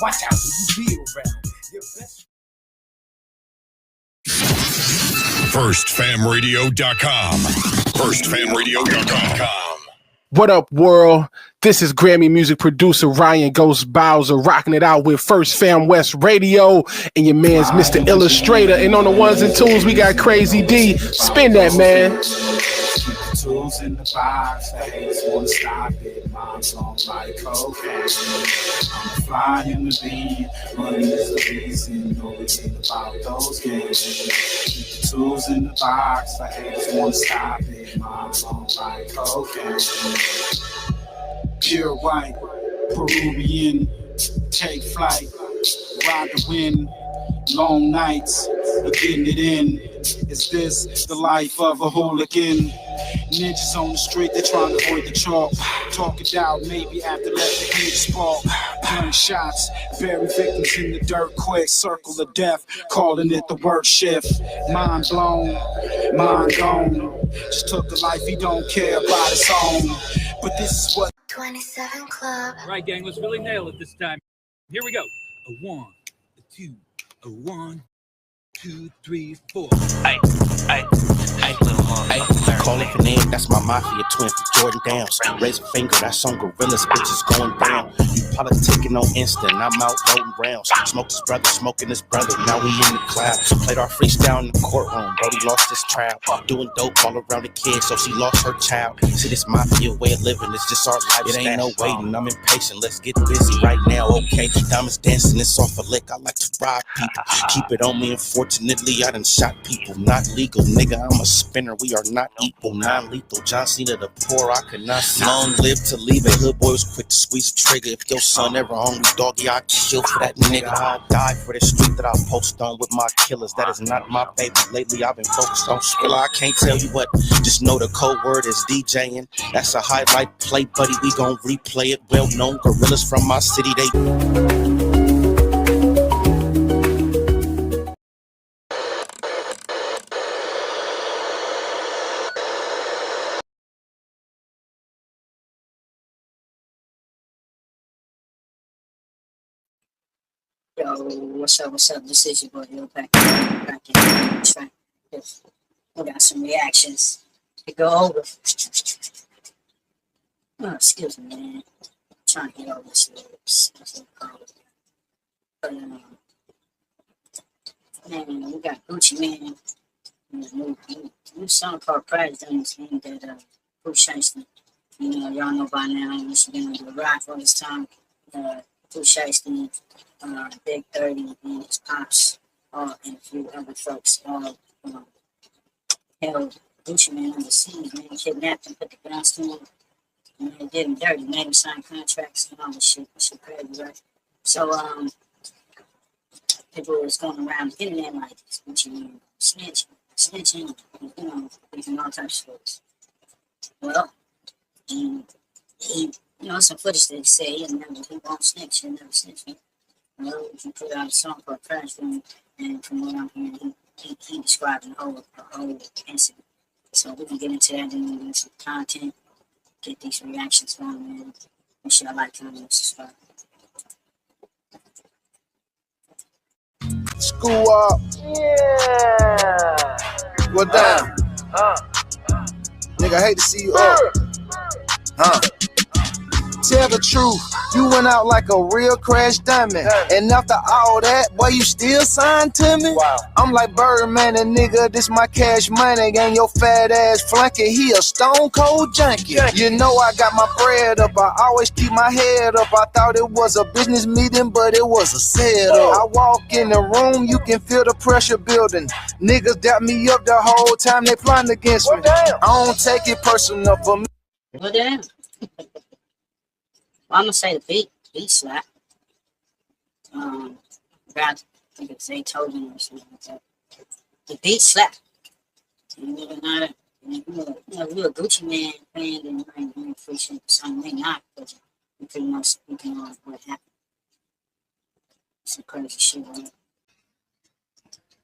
Watch out who you be around. Your best. FirstFamRadio.com. FirstFamRadio.com. What up, world? This is Grammy music producer Ryan Ghost Bowser rocking it out with First Fam West Radio and your man's Mr. Illustrator. And on the ones and twos, we got Crazy D. Spin that, man. Tools in the box, the haters wanna stop it. Mom's on like cocaine. I'm a fly in the lead, money is the reason. Always think about those games. Keep the tools in the box, the haters wanna stop it. Mom's on like cocaine. Pure white, Peruvian, take flight, ride the wind. Long nights, getting it in. Is this the life of a hooligan? Ninjas on the street, they're trying to avoid the chalk. Talk it out, maybe after let the heat spark. Playing shots, bury victims in the dirt quick. Circle of death, calling it the work shift. Mind blown, mind gone. Just took a life he don't care about his own. But this is what 27 Club. Right, gang, let's really nail it this time. Here we go. A 1, a 2. A 1, 2, 3, 4. Hey, little mom. Hey, call it your name, that's my mafia twin for Jordan Downs. Raise a finger, that's on Gorillas, bitches going down. You politicking on instant, I'm out loading rounds. Smoked his brother, smoking his brother, now we in the cloud. Played our freestyle in the courtroom, Brody lost his trial. Doing dope all around the kid, so she lost her child. See, this mafia way of living, it's just our lifestyle. It ain't no waiting, I'm impatient, let's get busy right now, okay? Diamonds dancing, it's off a lick, I like to rob people. Keep it on me, unfortunately, I done shot people. Not legal, nigga, I'm a spinner, we are not equal. Non-lethal, John Cena the poor, I could not see. Long live to leave it, hood boy was quick to squeeze a trigger. If your son ever hungry, doggy, I'll kill for that nigga. I'll die for the street that I post on with my killers. That is not my baby. Lately, I've been focused on Skrilla. I can't tell you what, just know the code word is DJing. That's a highlight play, buddy, we gon' replay it. Well-known gorillas from my city, they... Yo, what's up? This is your boy, Lil back in the track. We got some reactions to go over. Oh, excuse me, man. I'm trying to get over this little but, man, we got Gucci Mane. New song called President aimed at Pooh, Shiesty. You know, y'all know by now, he's been on the rock all this time. Pooh, Shiesty, Big 30, and his pops, and a few other folks all held Gucci Mane on the scene, man, kidnapped him, put the guns to him, and they did him dirty, made him sign contracts and all this shit. Shit crazy, right? So, people was going around getting in like this Gucci Mane, snitching, you know, making all types of stories. Well, he you know, some footage that say he won't snitch, he'll never snitch me. Well, he put out a song called Crash Room, and from what I'm hearing, he described the whole incident. So we can get into that and get some content, get these reactions going, man. Make sure I like, comment, and subscribe. School up. Yeah. What down? Nigga, I hate to see you up. Tell the truth, you went out like a real crash diamond. And after all that, boy, you still signed to me? Wow. I'm like Birdman, and nigga, this my cash money. And your fat ass flunky, he a stone cold junkie. You know I got my bread up, I always keep my head up. I thought it was a business meeting, but it was a setup. I walk in the room, you can feel the pressure building. Niggas dap me up the whole time they plotting against me. I don't take it personal for me. Well, damn. I'm gonna say the beat slap. I think it's Zaytoven or something like that. The beat slap. You know, you're a Gucci Mane fan, and you ain't really appreciate something they not, but you pretty much speaking on what happened. Some crazy shit, right?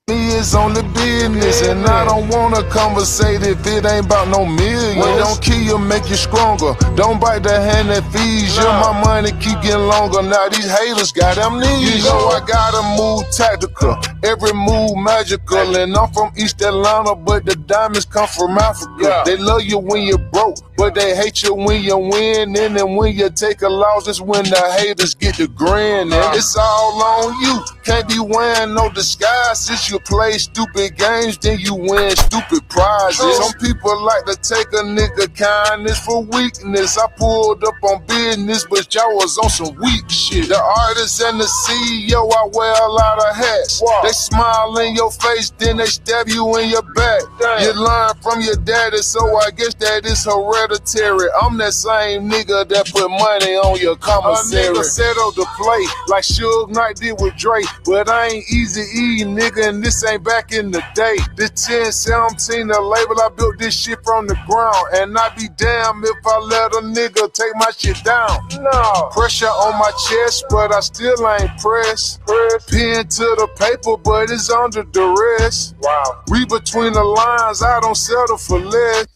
Me business, only business. And I don't wanna conversate if it ain't about no millions. What don't kill you, make you stronger. Don't bite the hand that feeds you. My money keep getting longer. Now these haters got amnesia. You know I gotta move tactical, every move magical. And I'm from East Atlanta, but the diamonds come from Africa. They love you when you're broke, but they hate you when you win. And then when you take a loss, it's when the haters get the grin. And it's all on you. Can't be wearing no disguise. Since you play stupid games, then you win stupid prizes. Some people like to take a nigga kindness for weakness. I pulled up on business, but y'all was on some weak shit. The artist and the CEO, I wear a lot of hats. They smile in your face, then they stab you in your back. You learn from your daddy, so I guess that is hereditary. I'm that same nigga that put money on your commissary. A nigga settled the play like Suge Knight did with Drake, but I ain't easy E, nigga, and this ain't back in the day. This 1017, the label, I built this shit from the ground, and I be damn if I let a nigga take my shit down. No pressure on my chest, but I still ain't pressed. Pen to the paper, but it's under duress. Wow. Read between the lines, I don't settle for less.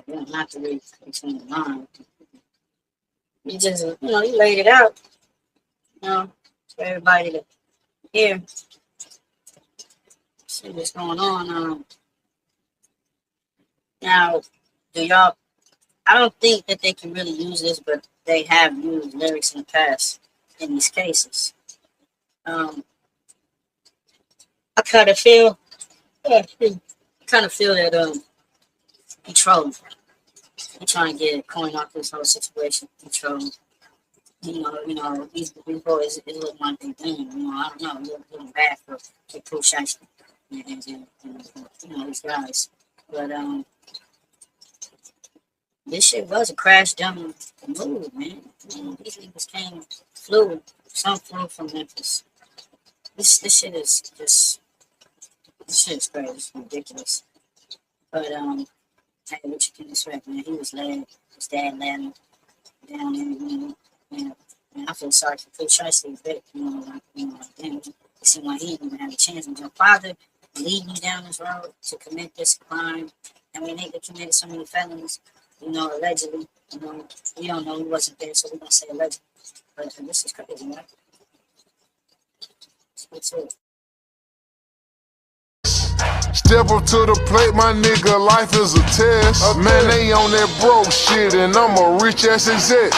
You don't have to read between the lines. You just, you laid it out, for everybody to hear. See what's going on. Now, I don't think that they can really use this, but they have used lyrics in the past in these cases. I kind of feel that he trolling. He trying to get a coin off this whole situation. He trolling. These boys, it look like they doing. I don't know. It looking bad for Pooh, Shiesty and these guys. But this shit was a crash dummy move, man. These niggas flew from Memphis. This shit is just, this shit is crazy. It's ridiculous. But hey, what you can expect, man? He was led. His dad led him down there. I feel sorry for Pooh Shiesty, but damn, you see why he didn't even have a chance. When your father lead me down this road to commit this crime, they committed so many felonies, allegedly. We don't know, he wasn't there, so we're gonna say allegedly. But this is crazy, right? Let's see it. Step up to the plate, my nigga, life is a test. Man, they on that broke shit, and I'm a rich ass exec.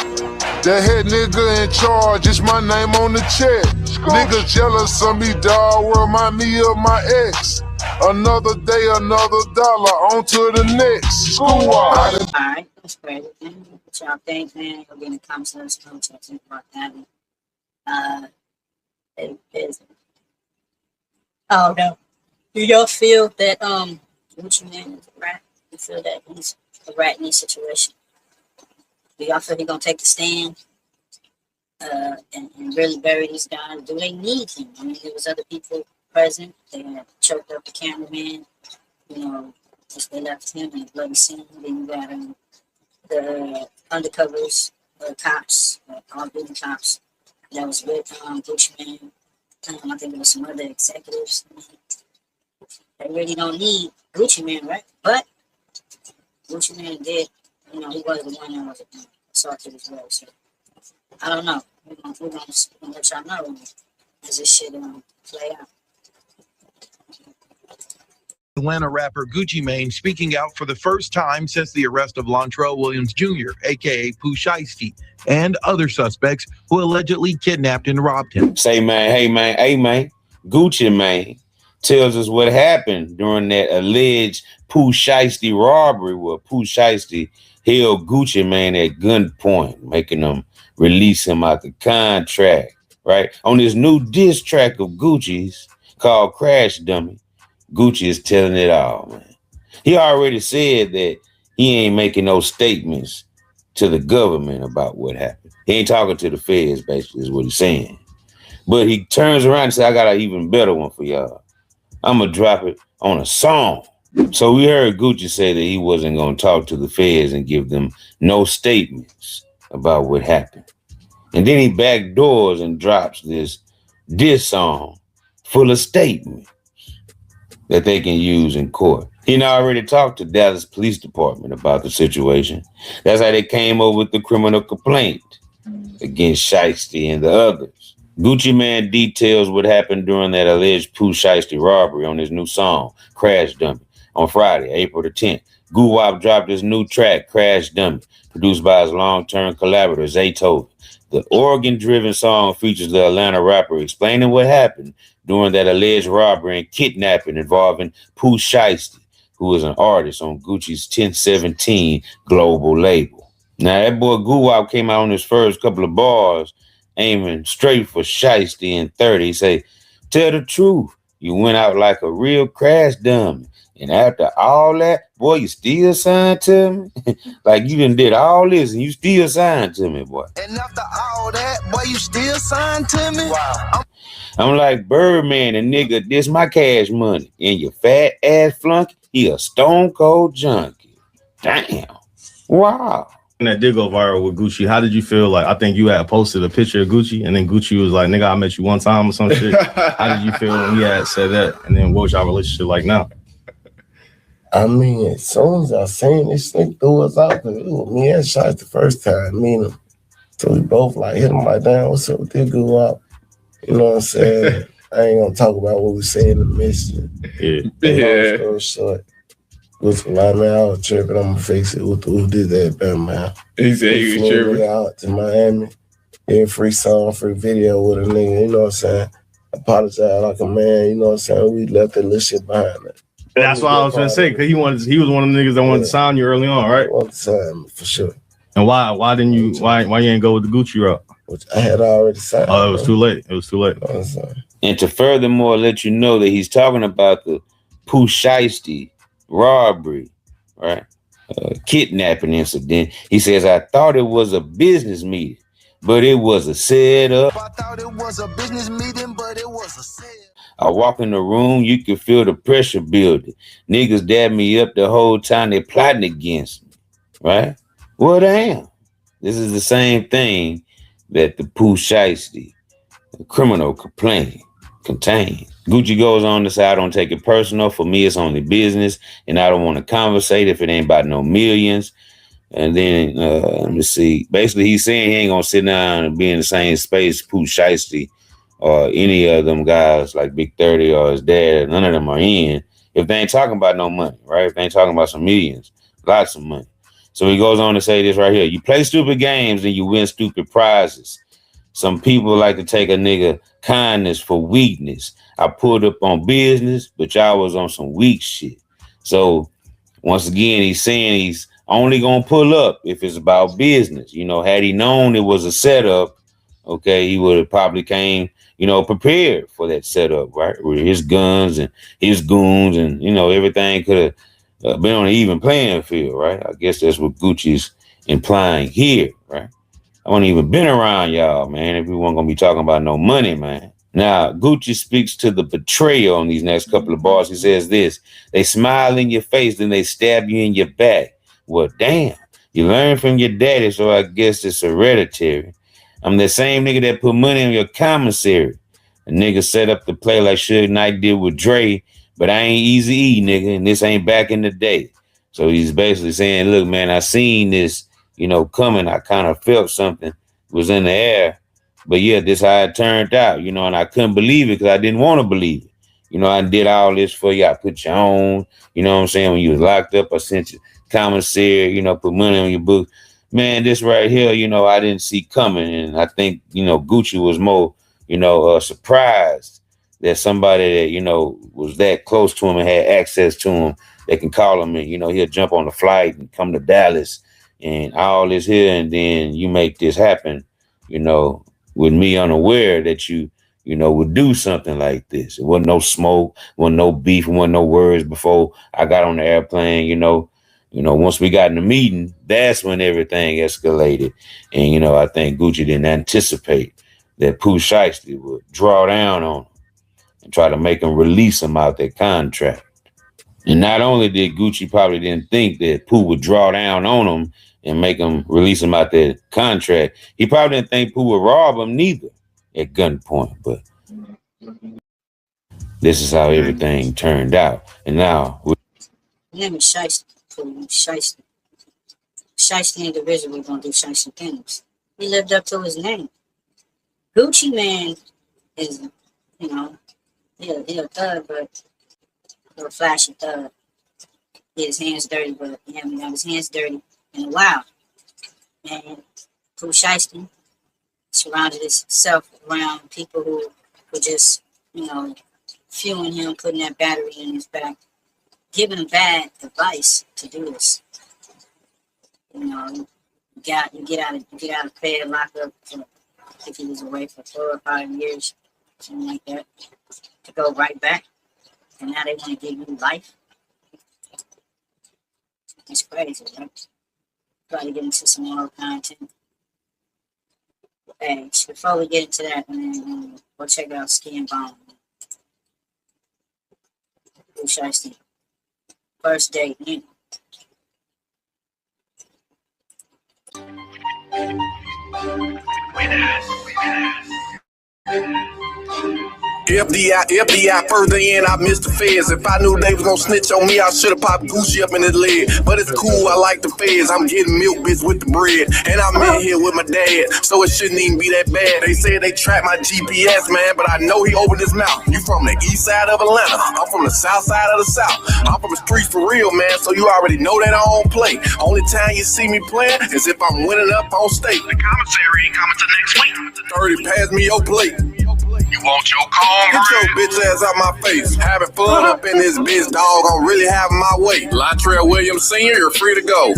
The head nigga in charge, it's my name on the check. Niggas jealous of me, dawg, remind me of my ex. Another day, another dollar, on to the next. School Alright, that's great. What y'all think, man? You'll be in the comments, let us know what y'all think about that. Oh no. Do y'all feel that Gucci Man is a rat? You feel that he's a rat in this situation? Do y'all feel he's gonna take the stand and really bury these guys? Do they need him? I mean, there was other people present. They had choked up the cameraman. Just they left him in a bloody scene. Then you got the undercovers, cops, all-duty cops that was with Gucci Man. I think there was some other executives. They really don't need Gucci Man, right? But Gucci Man did, he was the one that was assaulted as well. So I don't know. We're gonna let y'all know as this shit play out. Atlanta rapper Gucci Mane speaking out for the first time since the arrest of Lontrell Williams Jr., aka Pooh Shiesty, and other suspects who allegedly kidnapped and robbed him. Say, man, hey, man, Gucci Mane tells us what happened during that alleged Pooh Shiesty robbery, where Pooh Shiesty held Gucci Mane at gunpoint, making him release him out the contract, right? On this new diss track of Gucci's called Crash Dummy, Gucci is telling it all, man. He already said that he ain't making no statements to the government about what happened. He ain't talking to the feds, basically, is what he's saying. But he turns around and says, I got an even better one for y'all. I'm going to drop it on a song. So we heard Gucci say that he wasn't going to talk to the feds and give them no statements about what happened. And then he backdoors and drops this song full of statements. that they can use in court. He already talked to Dallas Police Department about the situation. That's how they came up with the criminal complaint against Shiesty and the others. Gucci Mane details what happened during that alleged Pooh Shiesty robbery on his new song, Crash Dummy, on Friday, April the 10th. Goo-Wop dropped his new track, Crash Dummy, produced by his long-term collaborator, Zaytoven. The organ-driven song features the Atlanta rapper explaining what happened during that alleged robbery and kidnapping involving Pooh Shiesty, who is an artist on Gucci's 1017 global label. Now, that boy Goo-Wop came out on his first couple of bars aiming straight for Shiesty in 30. He say, tell the truth, you went out like a real crash dummy. And after all that, boy, you still signed to me? Like you done did all this and you still signed to me, boy. And after all that, boy, you still signed to me? Wow. I'm like, Birdman, and nigga, this my cash money. And your fat ass flunky, he a stone cold junkie. Damn. Wow. And that did go viral with Gucci. How did you feel? Like, I think you had posted a picture of Gucci, and then Gucci was like, nigga, I met you one time or some shit. How did you feel when he had said that? And then what was y'all relationship like now? I mean, as soon as I seen this nigga threw us out, because it was me and Shiesty the first time, me and him. So we both like hit him like, damn, what's up with this go up? You know what I'm saying? I ain't gonna talk about what we say in the message. Yeah. Long story short, was like, man, I was tripping. I'm gonna fix it. Who did that, better, man? He said he was tripping. Out to Miami. Yeah, free song, free video with a nigga. You know what I'm saying? Apologize like a man. You know what I'm saying? We left that little shit behind us. That's what I was gonna say, because he was one of the niggas that wanted to sign you early on, right? Wanted to sign me, for sure. And why didn't you ain't go with the Gucci route? Which I had already signed. Oh, it was too late. It was too late. And to furthermore let you know that he's talking about the Pooh Shiesty robbery, right? Kidnapping incident. He says, I thought it was a business meeting, but it was a setup. I thought it was a business meeting, but it was a setup. I walk in the room, you can feel the pressure building. Niggas dab me up the whole time they plotting against me, right? Well, damn. This is the same thing that the Pooh Shiesty criminal complaint contains. Gucci goes on to say, I don't take it personal. For me, it's only business, and I don't want to conversate if it ain't about no millions. And then, let me see. Basically, he's saying he ain't going to sit down and be in the same space Pooh Shiesty or any of them guys like Big 30 or his dad. None of them are in if they ain't talking about no money, right? If they ain't talking about some millions, lots of money. So he goes on to say this right here. You play stupid games and you win stupid prizes. Some people like to take a nigga kindness for weakness. I pulled up on business, but y'all was on some weak shit. So once again, he's saying he's only going to pull up if it's about business. You know, had he known it was a setup, okay, he would have probably came, prepared for that setup, right? With his guns and his goons and, everything could have been on an even playing field, right? I guess that's what Gucci's implying here, right? I wasn't even been around y'all, man, if we weren't going to be talking about no money, man. Now, Gucci speaks to the betrayal on these next couple of bars. He says this, they smile in your face, then they stab you in your back. Well, damn, you learn from your daddy, so I guess it's hereditary. I'm the same nigga that put money in your commissary. A nigga set up the play like Suge Knight did with Dre, but I ain't Eazy-E, nigga, and this ain't back in the day. So he's basically saying, look, man, I seen this, coming. I kind of felt something was in the air. But yeah, this how it turned out, and I couldn't believe it because I didn't want to believe it. I did all this for you. I put you on, you know what I'm saying? When you was locked up, I sent you commissary, put money on your book. Man, this right here, I didn't see coming. And I think, Gucci was more, surprised that somebody that, was that close to him and had access to him, they can call him and, he'll jump on the flight and come to Dallas and all this here. And then you make this happen, with me unaware that you, would do something like this. It wasn't no smoke, wasn't no beef, wasn't no words before I got on the airplane, once we got in the meeting, that's when everything escalated. And, I think Gucci didn't anticipate that Pooh Shiesty would draw down on him and try to make him release him out that contract. And not only did Gucci probably didn't think that Pooh would draw down on him and make him release him out that contract, he probably didn't think Pooh would rob him neither at gunpoint. But This is how everything turned out. And now His name is Shiesty. Shiesty. Shiesty individual gonna do shiesty things. He lived up to his name. Gucci Man is, you know, he a thug, but a flashy thug. His hands dirty, but he haven't got his hands dirty in a while. And Pooh Shiesty surrounded himself around people who were just, you know, fueling him, putting that battery in his back, giving him bad advice to do this. You know, you get out of bed, lock up. I think he was away for 4 or 5 years, something like that, to go right back. And now they want to give you life. It's crazy, right? Probably get into some more content. Hey, before we get into that, man, go check out Ski and Bone. Pooh Shiesty. First date, you FBI further in, I missed the feds. If I knew they was gonna snitch on me, I should've popped Gucci up in his leg. But it's cool, I like the feds. I'm getting milk bitch with the bread. And I'm in here with my dad, so it shouldn't even be that bad. They said they tracked my GPS, man, but I know he opened his mouth. You from the east side of Atlanta, I'm from the south side of the south. I'm from the streets for real, man, so you already know that I don't play. Only time you see me playing is if I'm winning up on state. The commissary ain't coming till next week. 30, pass me your plate. You want your corn? Get your bitch ass out my face. Having fun up in this bitch, dog. I'm really having my way. Latrell Williams Sr., you're free to go.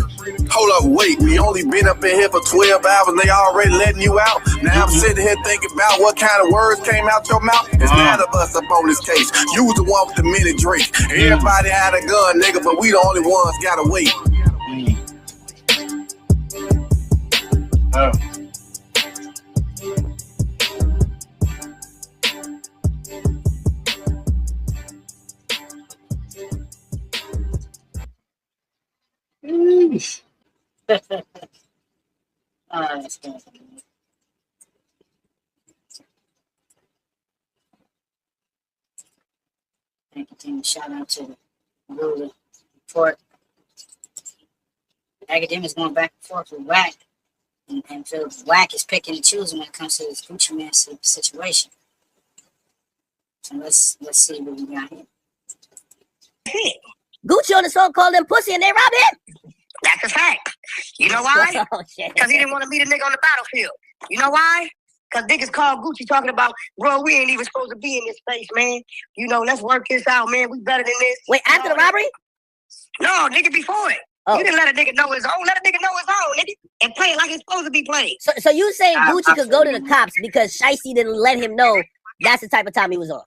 Hold up, wait. We only been up in here for 12 hours and they already letting you out. Now I'm sitting here thinking about what kind of words came out your mouth. It's none of us up on this case. You was the one with the minute drink. Everybody had a gun, nigga, but we the only ones gotta wait. that's good. Thank you, team. Shout out to the ruler report. Academics going back and forth with Wack, and Phil Wack is picking and choosing when it comes to this Gucci Man situation. So let's see what we got here. Gucci on the song called them pussy and they robbed him. That's a fact. You know why? Because he didn't want to meet a nigga on the battlefield. You know why? Because niggas called Gucci talking about, bro, we ain't even supposed to be in this space, man. You know, let's work this out, man. We better than this. Wait, after the robbery? No, nigga, before it. Oh. You didn't let a nigga know his own. Let a nigga know his own, nigga. And play it like it's supposed to be played. So you saying Gucci could go to the cops because Shiesty didn't let him know that's the type of time he was on?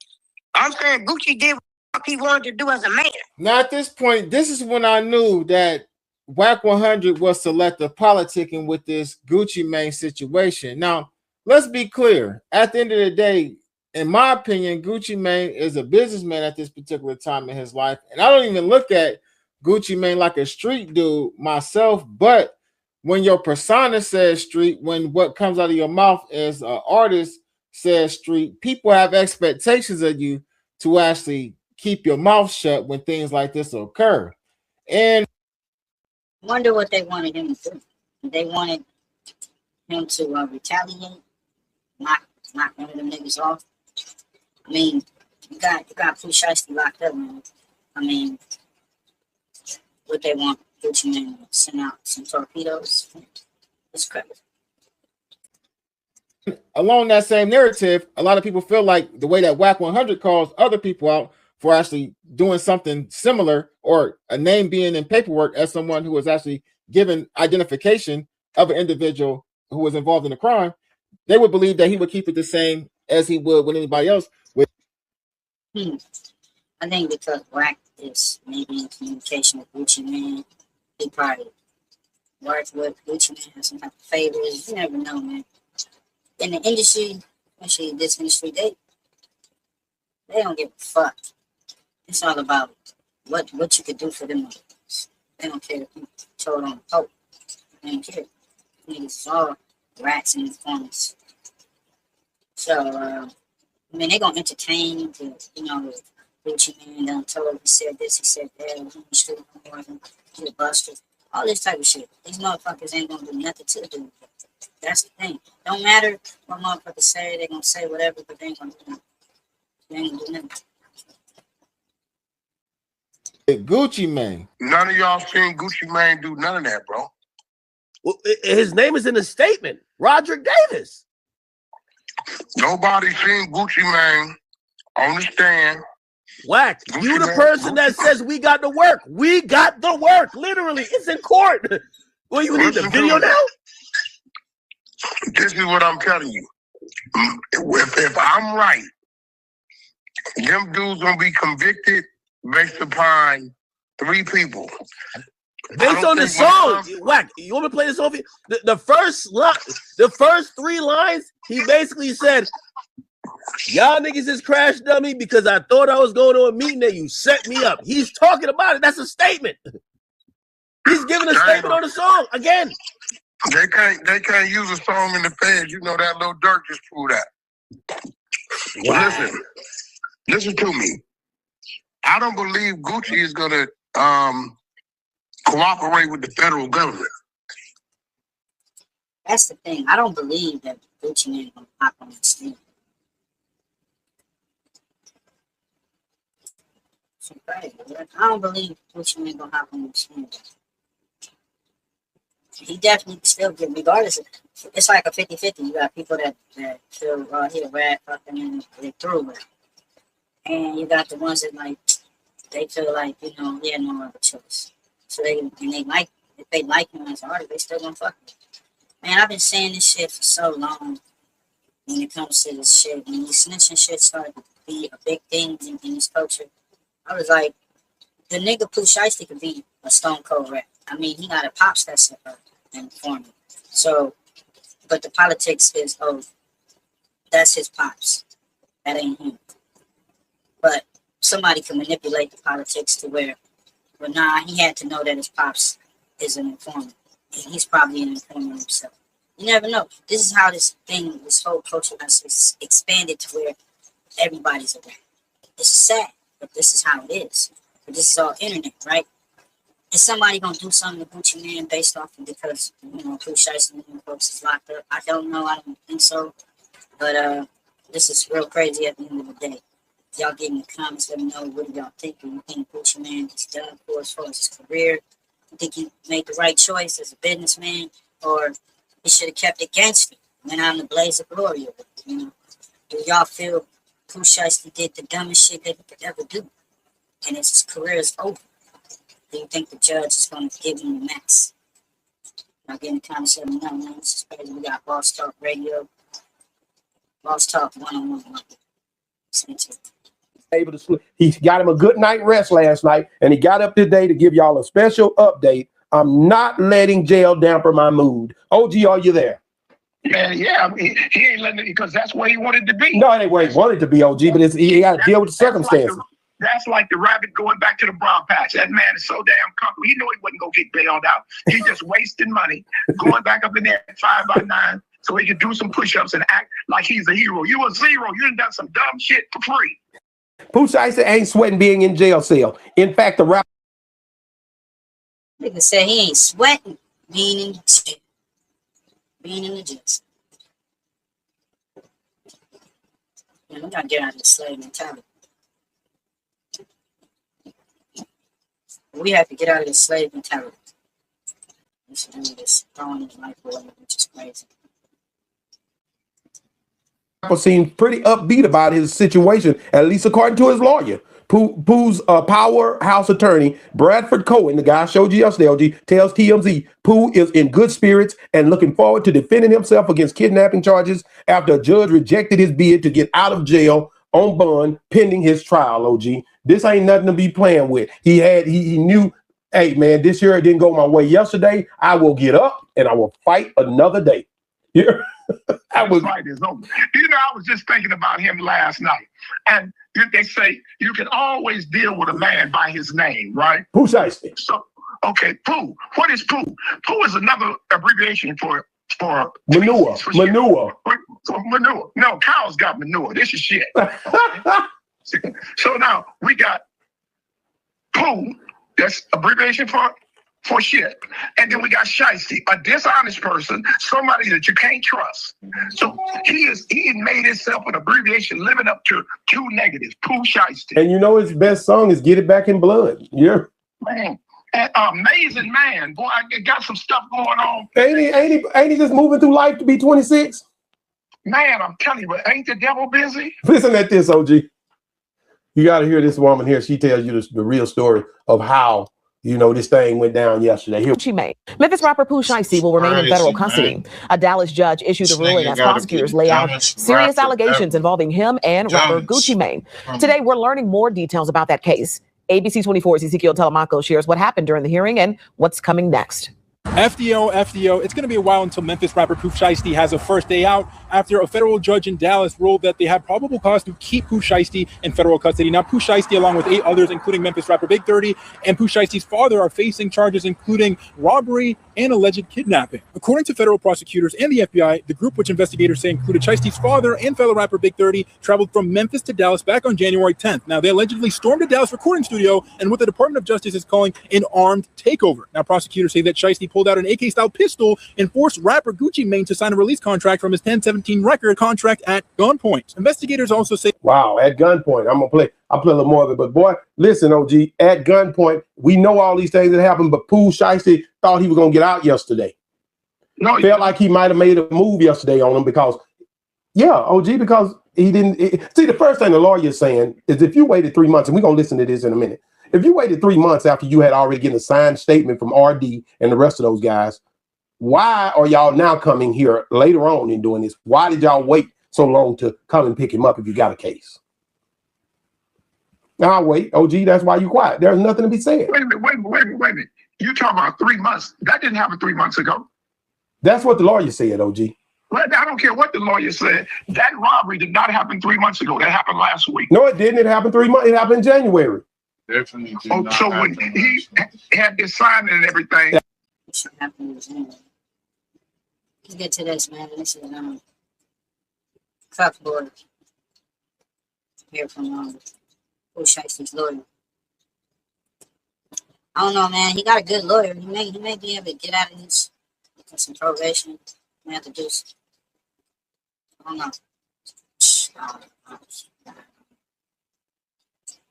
I'm saying Gucci did what he wanted to do as a man. Now, at this point, this is when I knew that Wack 100 was selective politicking with this Gucci Mane situation. Now, let's be clear. At the end of the day, in my opinion, Gucci Mane is a businessman at this particular time in his life. And I don't even look at Gucci Mane like a street dude myself. But when your persona says street, when what comes out of your mouth as an artist says street, people have expectations of you to actually keep your mouth shut when things like this occur. And wonder what they wanted him to do. They wanted him to retaliate, knock one of them niggas off. I mean, you got Pooh Shiesty locked up, man. I mean, what they want Gucci Mane to send out some torpedoes? It's crazy. Along that same narrative, a lot of people feel like the way that Wack 100 calls other people out for actually doing something similar or a name being in paperwork as someone who was actually given identification of an individual who was involved in a crime, they would believe that he would keep it the same as he would with anybody else. I think because Wack is maybe in communication with Gucci Mane, he probably worked with Gucci Mane, has some type of favors. You never know, man. In the industry, especially this industry, they don't give a fuck. It's all about what you could do for them. They don't care if you told on the pope. They don't care. Niggas is all rats in the corners. So I mean, they gonna entertain the, you know, Gucci man done told, he said this, he said that, he in the street no more, he a buster, all this type of shit. These motherfuckers ain't gonna do nothing to do with it. That's the thing. Don't matter what motherfuckers say, they gonna say whatever, but they ain't gonna do nothing. They ain't gonna do nothing. Gucci Mane. None of y'all seen Gucci Mane do none of that, bro. Well, his name is in the statement. Roderick Davis. Nobody seen Gucci Mane on the stand. Whack. You the person that says we got the work. We got the work. Literally, it's in court. Well, you need the video now? This is what I'm telling you. If I'm right, them dudes gonna be convicted based upon 3 people. Based on the song, Whack. You want me to play the song? The first 3 lines, he basically said, "Y'all niggas is crash dummy because I thought I was going to a meeting and you set me up." He's talking about it. That's a statement. He's giving a statement on the song again. They can't use a song in the feds. You know that Lil Durk just proved that. Wow. Listen to me. I don't believe Gucci is gonna cooperate with the federal government. That's the thing. I don't believe that Gucci Mane gonna hop on the stand. I don't believe Gucci Mane gonna hop on the stand. He definitely still get, regardless of, it's like a 50-50. You got people that feel he a rat fucking and they through it. And you got the ones that like they feel like, you know, he had no other choice. So they like, if they like him as an artist, they still gonna fuck him. Man, I've been saying this shit for so long when it comes to this shit. When these snitching shit started to be a big thing in this culture, I was like, the nigga Pooh Shiesty could be a stone cold rap. I mean, he got a pops that's and forming. So, but the politics is, oh, that's his pops. That ain't him. But somebody can manipulate the politics to where, well, nah, he had to know that his pops is an informant. And he's probably an informant himself. You never know. This is how this whole culture has expanded to where everybody's a rap. It's sad, but this is how it is. But this is all internet, right? Is somebody gonna do something to Gucci Mane based off of because, you know, Pooh Shiesty and folks is locked up? I don't know. I don't think so. But this is real crazy at the end of the day. Y'all get in the comments, let me know what y'all think. Do you think Gucci Mane is done for as far as his career? You think he made the right choice as a businessman, or he should have kept it gangster, went out in the blaze of glory of it? You know, do y'all feel Pooh Shiesty did the dumbest shit that he could ever do, and his career is over? Do you think the judge is going to give him the max? Y'all get in the comments, let me know, man. This is crazy. We got Boss Talk Radio, Boss Talk 101. Able to sleep. He got him a good night rest last night, and he got up today to give y'all a special update. I'm not letting jail damper my mood. OG, are you there? Yeah, I mean, he ain't letting it because that's where he wanted to be. No, it ain't where he wanted to be, OG, but he got to deal with the circumstances. That's like the rabbit going back to the brown patch. That man is so damn comfortable. He knew he wasn't going to get bailed out. He just wasting money, going back up in there at 5x9 so he could do some push-ups and act like he's a hero. You a zero. You done some dumb shit for free. Pooh Shiesty ain't sweating being in jail cell. In fact, the rapper nigga said he ain't sweating being in jail. Being in the jail cell. Man, we gotta get out of the slave mentality. We have to get out of the slave mentality. We should do this throwing his life away, which is crazy. seems pretty upbeat about his situation, at least according to his lawyer. Pooh's powerhouse attorney, Bradford Cohen, the guy I showed you yesterday, OG, tells TMZ Pooh is in good spirits and looking forward to defending himself against kidnapping charges after a judge rejected his bid to get out of jail on bond pending his trial, OG. This ain't nothing to be playing with. He knew, hey, man, this year it didn't go my way yesterday. I will get up and I will fight another day. Yeah. Fight is over. You know, I was just thinking about him last night. And they say you can always deal with a man by his name, right? Pooh Shiesty. So, okay, Pooh. What is Pooh? Pooh is another abbreviation for for manure. For manure. No, cows got manure. This is shit. So now we got Pooh, that's abbreviation for shit. And then we got Shiesty, a dishonest person, somebody that you can't trust. So he had made himself an abbreviation living up to 2 negatives, Pooh Shiesty. And you know his best song is Get It Back in Blood. Yeah. Man, an amazing man. Boy, I got some stuff going on. Ain't he just moving through life to be 26? Man, I'm telling you, but ain't the devil busy? Listen at this, OG. You got to hear this woman here. She tells you the real story of how, you know, this thing went down yesterday. Here. Memphis rapper Pooh Shiesty will remain in federal custody. A Dallas judge issued a ruling as prosecutors lay out serious allegations involving him and rapper Gucci Mane. Today, we're learning more details about that case. ABC 24's Ezekiel Telemaco shares what happened during the hearing and what's coming next. FDO, it's going to be a while until Memphis rapper Pooh Shiesty has a first day out after a federal judge in Dallas ruled that they had probable cause to keep Pooh Shiesty in federal custody. Now, Pooh Shiesty, along with 8 others, including Memphis rapper Big 30 and Pooh Shiesty's father, are facing charges including robbery and alleged kidnapping. According to federal prosecutors and the FBI, the group, which investigators say included Shiesty's father and fellow rapper Big 30, traveled from Memphis to Dallas back on January 10th. Now, they allegedly stormed a Dallas recording studio and what the Department of Justice is calling an armed takeover. Now, prosecutors say that Shiesty pulled out an AK-style pistol and forced rapper Gucci Mane to sign a release contract from his 1017 record contract at gunpoint. Investigators also say, wow, at gunpoint. I'll play a little more of it. But boy, listen, OG, at gunpoint, we know all these things that happened, but Pooh Shiesty thought he was going to get out yesterday. No, felt like he might have made a move yesterday on him because, yeah, OG, because he didn't. See, the first thing the lawyer is saying is if you waited 3 months, and we're going to listen to this in a minute. If you waited 3 months after you had already gotten a signed statement from RD and the rest of those guys, why are y'all now coming here later on and doing this? Why did y'all wait so long to come and pick him up if you got a case? Now I'll wait. OG, that's why you quiet. There's nothing to be said. Wait a minute. You talking about 3 months? That didn't happen 3 months ago. That's what the lawyer said, OG. Well, I don't care what the lawyer said. That robbery did not happen 3 months ago. That happened last week. No, it didn't. It happened 3 months. It happened in January. Definitely. Oh, so when he had this sign and everything. Let's get to this, man. This is Cuffboard here from Pooh Shiesty's lawyer. I don't know, man. He got a good lawyer. He may be able to get out of this with some probation. May have to do some, I don't know.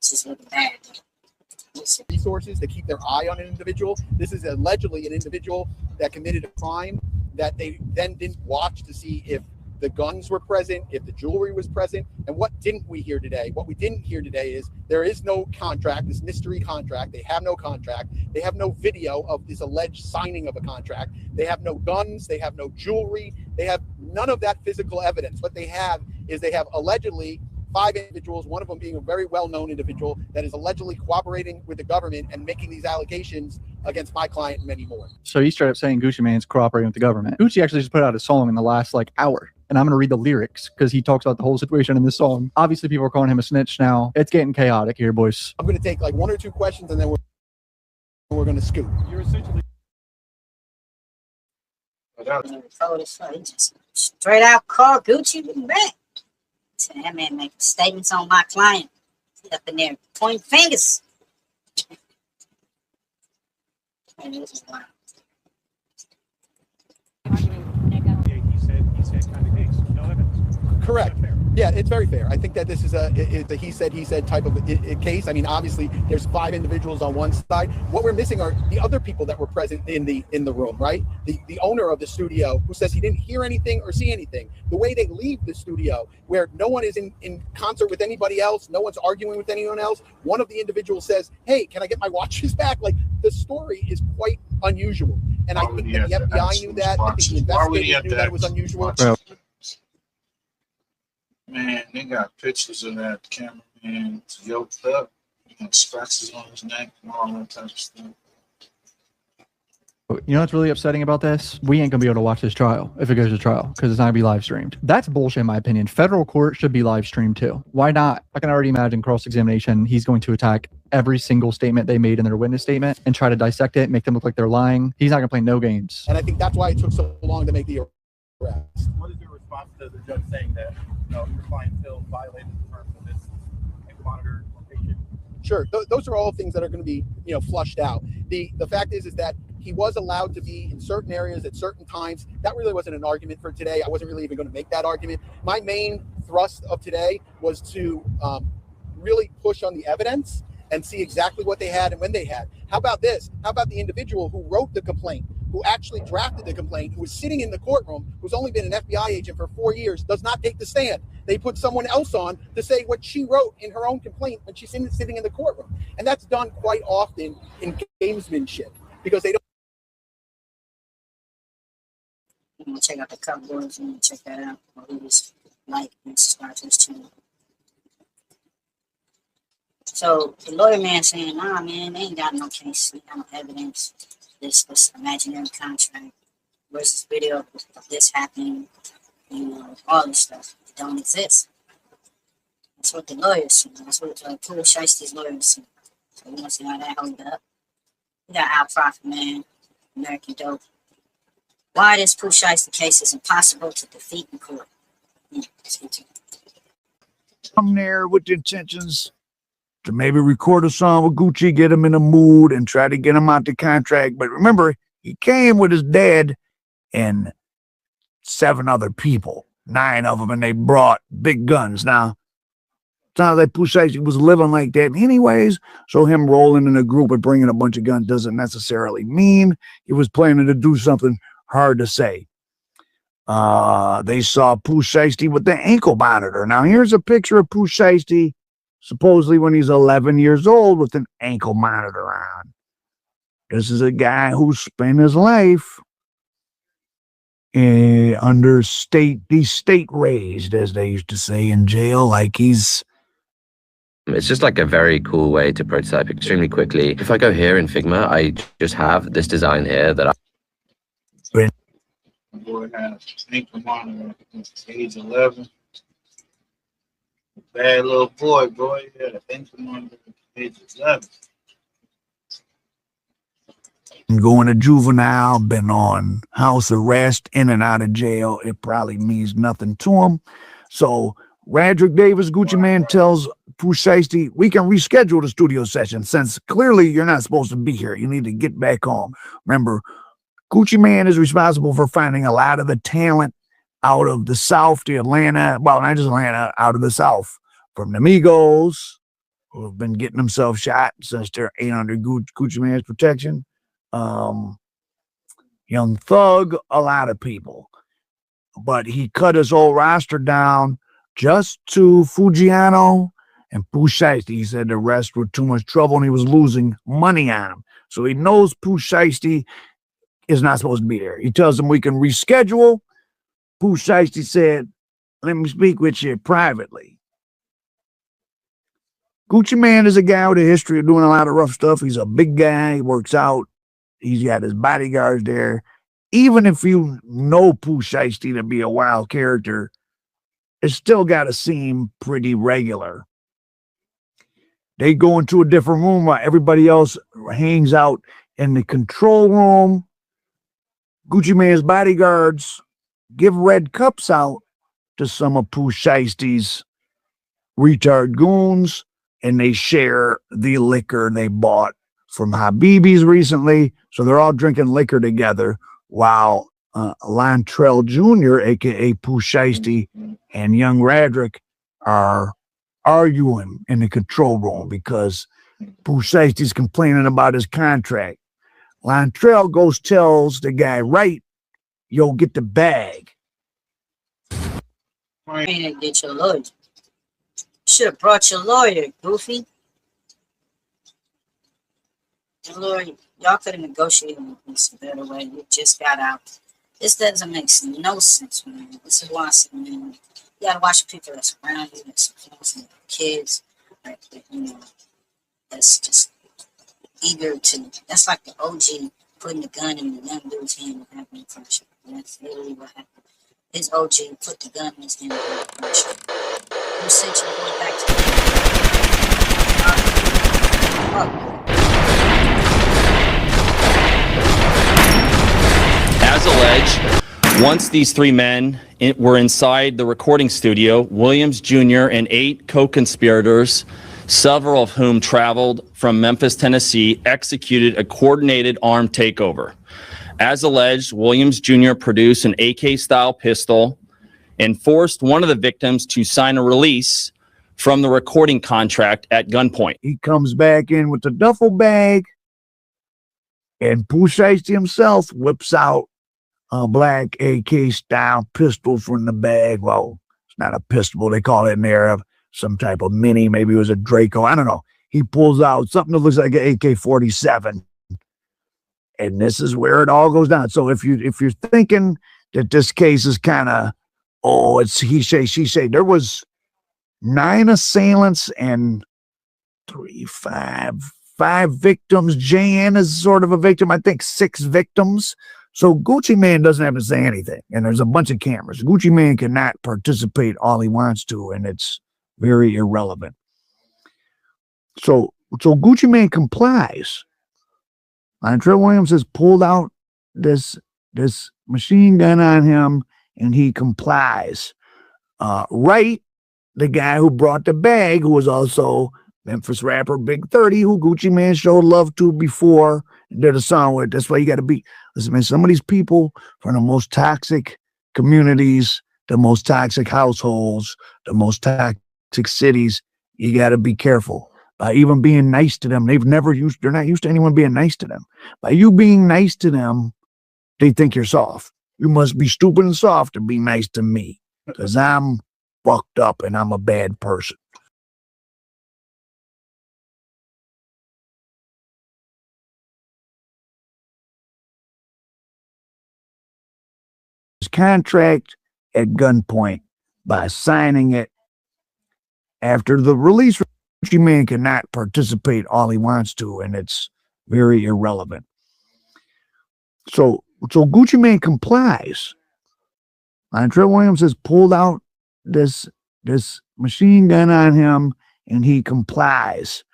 This is looking bad. Resources to keep their eye on an individual. This is allegedly an individual that committed a crime that they then didn't watch to see if the guns were present, if the jewelry was present. And what didn't we hear today? What we didn't hear today is there is no contract, this mystery contract. They have no contract. They have no video of this alleged signing of a contract. They have no guns. They have no jewelry. They have none of that physical evidence. What they have is they have allegedly 5 individuals, one of them being a very well-known individual that is allegedly cooperating with the government and making these allegations against my client and many more. So he's straight up saying Gucci Mane's cooperating with the government. Gucci actually just put out a song in the last hour. And I'm going to read the lyrics because he talks about the whole situation in this song. Obviously, people are calling him a snitch now. It's getting chaotic here, boys. I'm going to take 1 or 2 questions and then we're going to scoop. You're essentially... Straight out call Gucci back. That man making statements on my client. He's up in there pointing fingers. Man, this is wild. He said kind of case. No evidence. Correct. Yeah, it's very fair. I think that this is a he said type of a case. I mean, obviously, there's 5 individuals on one side. What we're missing are the other people that were present in the room, right? The owner of the studio who says he didn't hear anything or see anything. The way they leave the studio, where no one is in concert with anybody else, no one's arguing with anyone else. One of the individuals says, "Hey, can I get my watches back?" Like, the story is quite unusual, and I think that the FBI knew that. I think the investigators knew that it was unusual. Man, they got pictures of that cameraman yoked up, scratches on his neck and all that type of stuff. You know what's really upsetting about this? We ain't gonna be able to watch this trial if it goes to trial because it's not gonna be live streamed. That's bullshit in my opinion. Federal court should be live streamed too. Why not? I can already imagine cross-examination. He's going to attack every single statement they made in their witness statement and try to dissect it, make them look like they're lying. He's not gonna play no games. And I think that's why it took so long to make the arrest. What is your response to the judge saying that your client still violated the terms of this monitor location? Sure, those are all things that are going to be, flushed out. The fact is that he was allowed to be in certain areas at certain times. That really wasn't an argument for today. I wasn't really even going to make that argument. My main thrust of today was to really push on the evidence and see exactly what they had and when they had. How about this? How about the individual who wrote the complaint, who actually drafted the complaint, who was sitting in the courtroom, who's only been an FBI agent for 4 years, does not take the stand. They put someone else on to say what she wrote in her own complaint when she's sitting in the courtroom. And that's done quite often in gamesmanship because they don't. You want to check out the cover boards, you want to check that out. Or please like and subscribe to this channel. So the lawyer man saying, nah, man, they ain't got no case, they got no evidence. This imaginary contract. Where's this video of this happening? All this stuff. It don't exist. That's what the lawyers see. That's what Pooh Shiesty's lawyers see. So we want to see how that holds up. We got Al Prophet, man. American Dope. Why this Pooh Shiesty case is impossible to defeat in court. Let's get to it. Come there with the intentions to maybe record a song with Gucci, get him in a mood, and try to get him out the contract. But remember, he came with his dad and 7 other people, 9 of them, and they brought big guns. Now, it's not like Pooh Shiesty was living like that anyways, so him rolling in a group and bringing a bunch of guns doesn't necessarily mean he was planning to do something. Hard to say. They saw Pooh Shiesty with the ankle monitor. Now, here's a picture of Pooh Shiesty supposedly when he's 11 years old with an ankle monitor on. This is a guy who spent his life under state raised, as they used to say in jail, like he's... It's just like a very cool way to prototype extremely quickly. If I go here in Figma, I just have this design here that I... Boy has ankle monitor since age 11. Bad little boy, yeah, ankle monitor at age 11. Going to juvenile, been on house arrest, in and out of jail. It probably means nothing to him. So Radrick Davis, Gucci Man, tells Pooh Shiesty, we can reschedule the studio session since clearly you're not supposed to be here. You need to get back home. Remember, Gucci Man is responsible for finding a lot of the talent out of the South to Atlanta. Well, not just Atlanta, out of the South. From the Migos, who have been getting themselves shot since they're ain't under Gucci Man's protection. Young Thug, a lot of people. But he cut his whole roster down just to Fujiano and Pooh Shiesty. He said the rest were too much trouble and he was losing money on them. So he knows Pooh Shiesty is not supposed to be there. He tells him we can reschedule. Pooh Shiesty said, let me speak with you privately. Gucci Man is a guy with a history of doing a lot of rough stuff. He's a big guy. He works out. He's got his bodyguards there. Even if you know Pooh Shiesty to be a wild character, it's still got to seem pretty regular. They go into a different room while everybody else hangs out in the control room. Gucci Man's bodyguards give red cups out to some of Pooh Shiesty's retard goons, and they share the liquor they bought from Habibi's recently. So they're all drinking liquor together while Lantrell Jr., a.k.a. Pooh Shiesty, and young Radrick are arguing in the control room because Pooh Shiesty's complaining about his contract. Lantrell goes tells the guy, right, yo, get the bag. You get your lawyer. Should have brought your lawyer, Goofy. Your lawyer, y'all could have negotiated this a better way. You just got out. This doesn't make no sense, man. This is why I said, man, you gotta watch the people that's around you, that's kids, like, that's just eager to. That's like the OG putting the gun in the young dude's hand and having a friendship. That's literally what happened. His OG put the gun in his hand and had a friendship. You said you're going back to As alleged, once these three men were inside the recording studio, Williams Jr. and 8 co-conspirators, several of whom traveled from Memphis, Tennessee, executed a coordinated armed takeover. As alleged, Williams Jr. produced an AK-style pistol and forced one of the victims to sign a release from the recording contract at gunpoint. He comes back in with the duffel bag, and Pooh Shiesty himself whips out a black AK-style pistol from the bag. Well, it's not a pistol. They call it in there some type of mini. Maybe it was a Draco. I don't know. He pulls out something that looks like an AK-47. And this is where it all goes down. So if you're thinking that this case is kind of, oh, it's he say, she say, there was 9 assailants and 5 victims. Jan is sort of a victim. I think 6 victims. So Gucci Mane doesn't have to say anything. And there's a bunch of cameras. Gucci Mane cannot participate all he wants to, and it's very irrelevant. So Gucci Mane complies. Latrell Williams has pulled out this machine gun on him, and he complies. Wright, the guy who brought the bag, who was also Memphis rapper Big 30, who Gucci Mane showed love to before, and did a song with. That's why you got to be. Listen, man, some of these people from the most toxic communities, the most toxic households, the most toxic cities, you got to be careful. By even being nice to them, they're not used to anyone being nice to them. By you being nice to them, they think you're soft. You must be stupid and soft to be nice to me, because I'm fucked up and I'm a bad person. His contract at gunpoint by signing it after the release. Gucci Mane cannot participate all he wants to, and it's very irrelevant. So Gucci Mane complies. Latrell Williams has pulled out this machine gun on him, and he complies.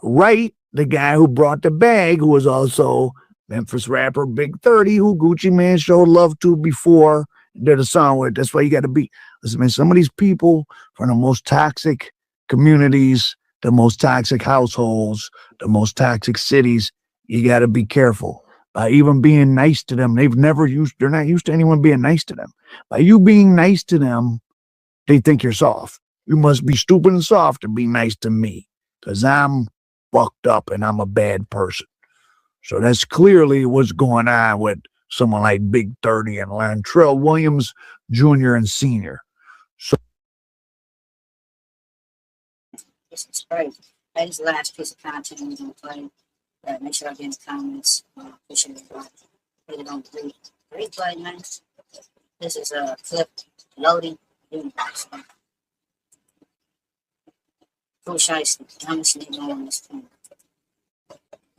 Wright, the guy who brought the bag, who was also Memphis rapper Big 30, who Gucci Mane showed love to before, and did a song with. That's why you got to be. Listen, man, some of these people from the most toxic communities, the most toxic households, the most toxic cities, you got to be careful. By even being nice to them, they're not used to anyone being nice to them. By you being nice to them, they think you're soft. You must be stupid and soft to be nice to me, because I'm fucked up and I'm a bad person. So that's clearly what's going on with someone like Big 30 and Latrell Williams Jr. and Sr. So this is crazy. That is the last piece of content we're going to play. Make sure I get in the comments. Appreciate it. Hit it on 3. Replay, man. This is a clip loading. Pooh Shiesty. How much need on this thing?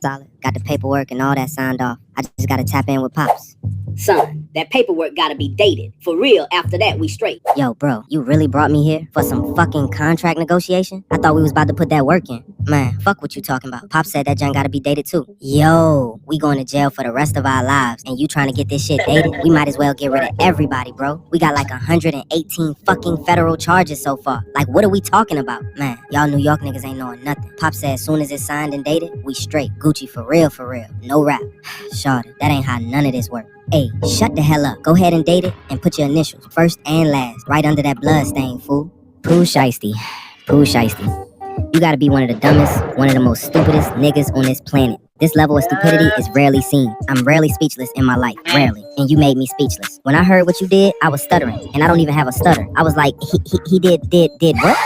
Solid. Got the paperwork and all that signed off. I just got to tap in with Pops. Son, that paperwork got to be dated. For real, after that, we straight. Yo, bro, you really brought me here for some fucking contract negotiation? I thought we was about to put that work in. Man, fuck what you talking about. Pop said that junk got to be dated too. Yo, we going to jail for the rest of our lives, and you trying to get this shit dated? We might as well get rid of everybody, bro. We got like 118 fucking federal charges so far. Like, what are we talking about? Man, y'all New York niggas ain't knowing nothing. Pop said as soon as it's signed and dated, we straight. Gucci for real, for real. No rap. Shawty, that ain't how none of this work. Hey, shut the hell up. Go ahead and date it and put your initials, first and last, right under that blood stain, fool. Pooh Shiesty. Pooh Shiesty. You gotta be one of the dumbest, one of the most stupidest niggas on this planet. This level of stupidity is rarely seen. I'm rarely speechless in my life, rarely. And you made me speechless. When I heard what you did, I was stuttering, and I don't even have a stutter. I was like, he did what?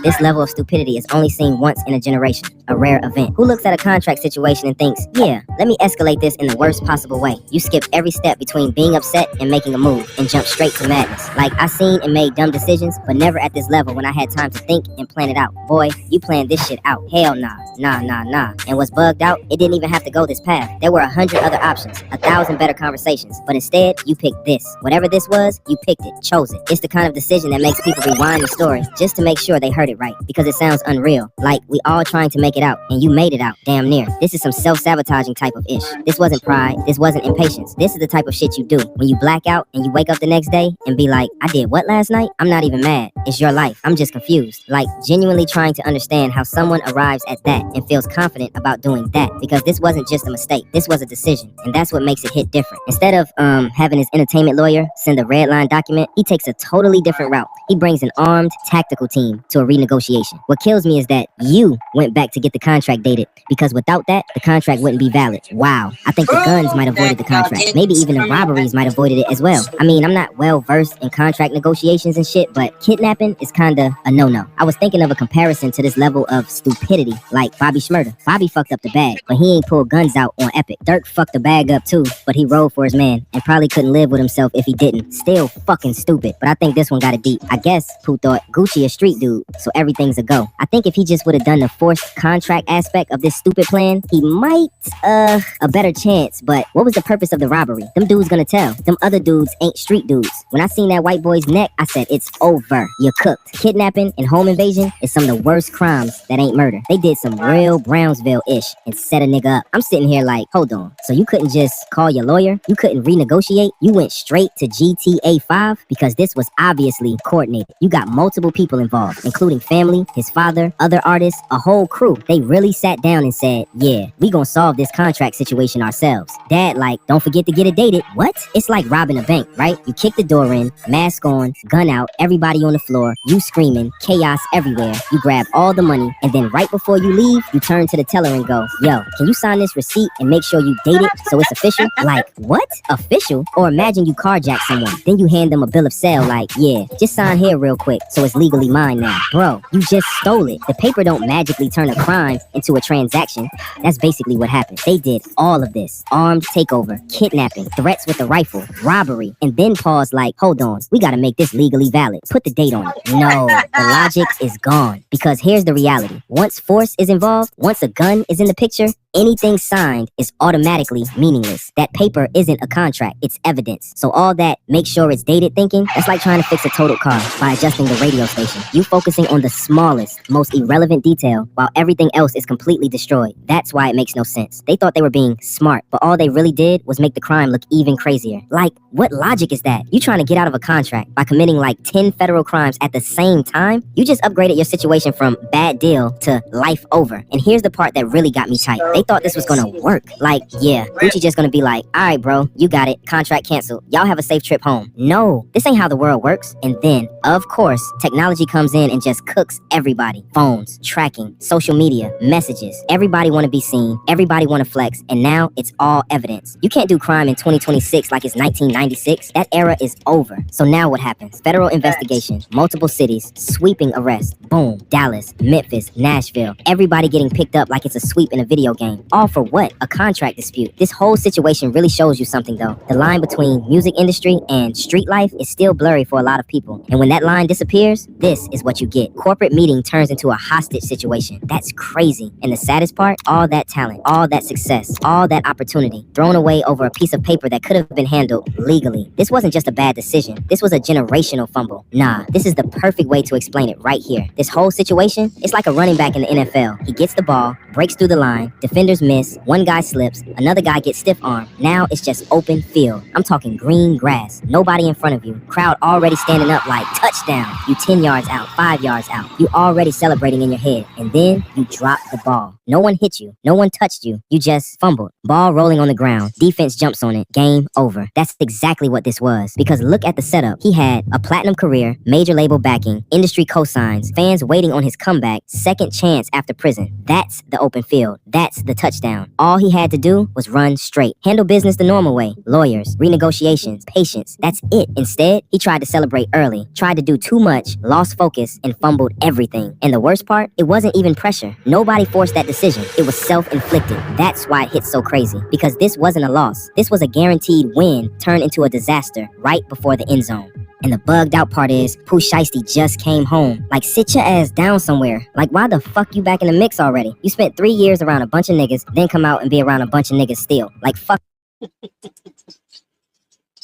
This level of stupidity is only seen once in a generation. a rare event? Who looks at a contract situation and thinks, yeah, let me escalate this in the worst possible way? You skip every step between being upset and making a move and jump straight to madness. Like, I seen and made dumb decisions, but never at this level when I had time to think and plan it out. Boy, you planned this shit out. Hell nah. Nah. And what's bugged out, it didn't even have to go this path. There were 100 other options, 1,000 better conversations, but instead, you picked this. Whatever this was, you picked it, chose it. It's the kind of decision that makes people rewind the story just to make sure they heard it right, because it sounds unreal. Like, we all trying to make it out, and you made it out, damn near. This is some self-sabotaging type of ish. This wasn't pride, this wasn't impatience. This is the type of shit you do when you black out and you wake up the next day and be like, I did what last night? I'm not even mad. It's your life. I'm just confused. Like, genuinely trying to understand how someone arrives at that and feels confident about doing that, because this wasn't just a mistake. This was a decision, and that's what makes it hit different. Instead of having his entertainment lawyer send a red line document, he takes a totally different route. He brings an armed tactical team to a renegotiation. What kills me is that you went back to get the contract dated, because without that, the contract wouldn't be valid. Wow. I think the guns might have voided the contract. Maybe even the robberies might have voided it as well. I mean, I'm not well versed in contract negotiations and shit, but kidnapping is kinda a no-no. I was thinking of a comparison to this level of stupidity, like Bobby Shmurda. Bobby fucked up the bag, but he ain't pulled guns out on Epic. Dirk fucked the bag up too, but he rode for his man and probably couldn't live with himself if he didn't. Still fucking stupid, but I think this one got it deep. I guess Pooh thought Gucci a street dude, so everything's a go. I think if he just would have done the forced contract aspect of this stupid plan, he might, a better chance. But what was the purpose of the robbery? Them dudes gonna tell. Them other dudes ain't street dudes. When I seen that white boy's neck, I said, it's over. You're cooked. Kidnapping and home invasion is some of the worst crimes that ain't murder. They did some real Brownsville-ish and set a nigga up. I'm sitting here like, hold on. So you couldn't just call your lawyer? You couldn't renegotiate? You went straight to GTA 5? Because this was obviously coordinated. You got multiple people involved, including family, his father, other artists, a whole crew. They really sat down and said, yeah, we gonna solve this contract situation ourselves. Dad, like, don't forget to get it dated. What? It's like robbing a bank, right? You kick the door in, mask on, gun out, everybody on the floor, you screaming, chaos everywhere. You grab all the money, and then right before you leave, you turn to the teller and go, yo, can you sign this receipt and make sure you date it so it's official? Like, what? Official? Or imagine you carjack someone, then you hand them a bill of sale like, yeah, just sign here real quick so it's legally mine now. Bro, you just stole it. The paper don't magically turn a crime into a transaction. That's basically what happened. They did all of this. Armed takeover, kidnapping, threats with a rifle, robbery, and then pause like, hold on, we gotta make this legally valid. Put the date on it. No, the logic is gone. Because here's the reality. Once force is involved, once a gun is in the picture, anything signed is automatically meaningless. That paper isn't a contract, it's evidence. So all that make sure it's dated thinking, that's like trying to fix a totaled car by adjusting the radio station. You focusing on the smallest, most irrelevant detail while everything else is completely destroyed. That's why it makes no sense. They thought they were being smart, but all they really did was make the crime look even crazier. Like, what logic is that? You trying to get out of a contract by committing like 10 federal crimes at the same time? You just upgraded your situation from bad deal to life over. And here's the part that really got me tight. They thought this was gonna work. Like, yeah, Gucci just gonna be like, all right, bro, you got it. Contract canceled. Y'all have a safe trip home. No, this ain't how the world works. And then, of course, technology comes in and just cooks everybody. Phones, tracking, social media, messages. Everybody wanna be seen. Everybody wanna flex. And now it's all evidence. You can't do crime in 2026 like it's 1996. That era is over. So now what happens? Federal investigation, multiple cities, sweeping arrest. Boom, Dallas, Memphis, Nashville. Everybody getting picked up like it's a sweep in a video game. All for what? A contract dispute. This whole situation really shows you something though. The line between music industry and street life is still blurry for a lot of people. And when that line disappears, this is what you get. Corporate meeting turns into a hostage situation. That's crazy. And the saddest part, all that talent, all that success, all that opportunity thrown away over a piece of paper that could have been handled legally. This wasn't just a bad decision. This was a generational fumble. Nah, this is the perfect way to explain it right here. This whole situation, it's like a running back in the NFL. He gets the ball, breaks through the line, defenders miss, one guy slips, another guy gets stiff-armed. Now it's just open field. I'm talking green grass, nobody in front of you, crowd already standing up like touchdown. You 10 yards out, 5 yards out. You already celebrating in your head, and then you drop the ball. No one hit you, no one touched you, you just fumbled. Ball rolling on the ground, defense jumps on it, game over. That's exactly what this was. Because look at the setup. He had a platinum career, major label backing, industry cosigns, fans waiting on his comeback, second chance after prison. That's the open field. That's the touchdown. All he had to do was run straight. Handle business the normal way. Lawyers, renegotiations, patience. That's it. Instead, he tried to celebrate early, tried to do too much, lost focus, and fumbled everything. And the worst part, it wasn't even pressure. Nobody forced that decision. It was self-inflicted. That's why it hits so crazy. Because this wasn't a loss. This was a guaranteed win turned into a disaster right before the end zone. And the bugged out part is, Pooh Shiesty just came home. Like, sit your ass down somewhere. Like, why the fuck you back in the mix already? You spent 3 years around a bunch of niggas, then come out and be around a bunch of niggas still. Like, fuck.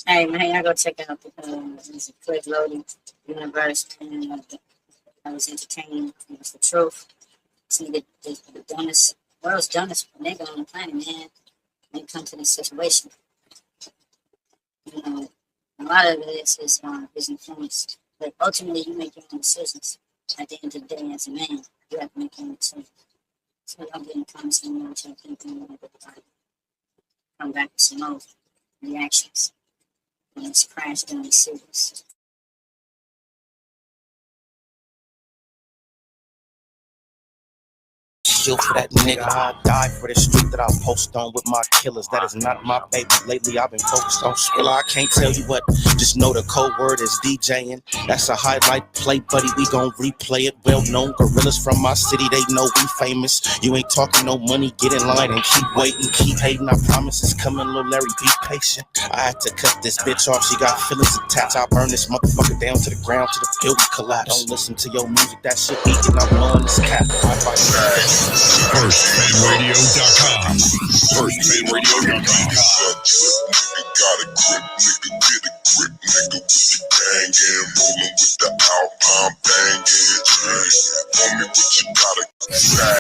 Hey man, y'all go check out the Cliff Loading universe, and I was entertaining. It was the truth. See the dumbest, world's dumbest nigga on the planet, man. When it comes to this situation, you know, a lot of this is influence, but ultimately you make your own decisions. At the end of the day, as a man, you have to make your own decisions. So y'all get in the comments and know what y'all think and what everybody. Come back with some more reactions. And it's crash dummy series. Kill for that nigga, I die for the street that I post on with my killers. That is not my baby. Lately I've been focused on Skrilla. I can't tell you what, just know the code word is DJing. That's a highlight play, buddy. We gon' replay it. Well known gorillas from my city, they know we famous. You ain't talking no money, get in line and keep waiting, keep hating. I promise it's coming, little Larry, be patient. I had to cut this bitch off, she got feelings attached. I burn this motherfucker down to the ground till the building collapse. Don't listen to your music, that shit beating, I'm blowing this cap. FirstFamRadio.com. FirstFamRadio.com.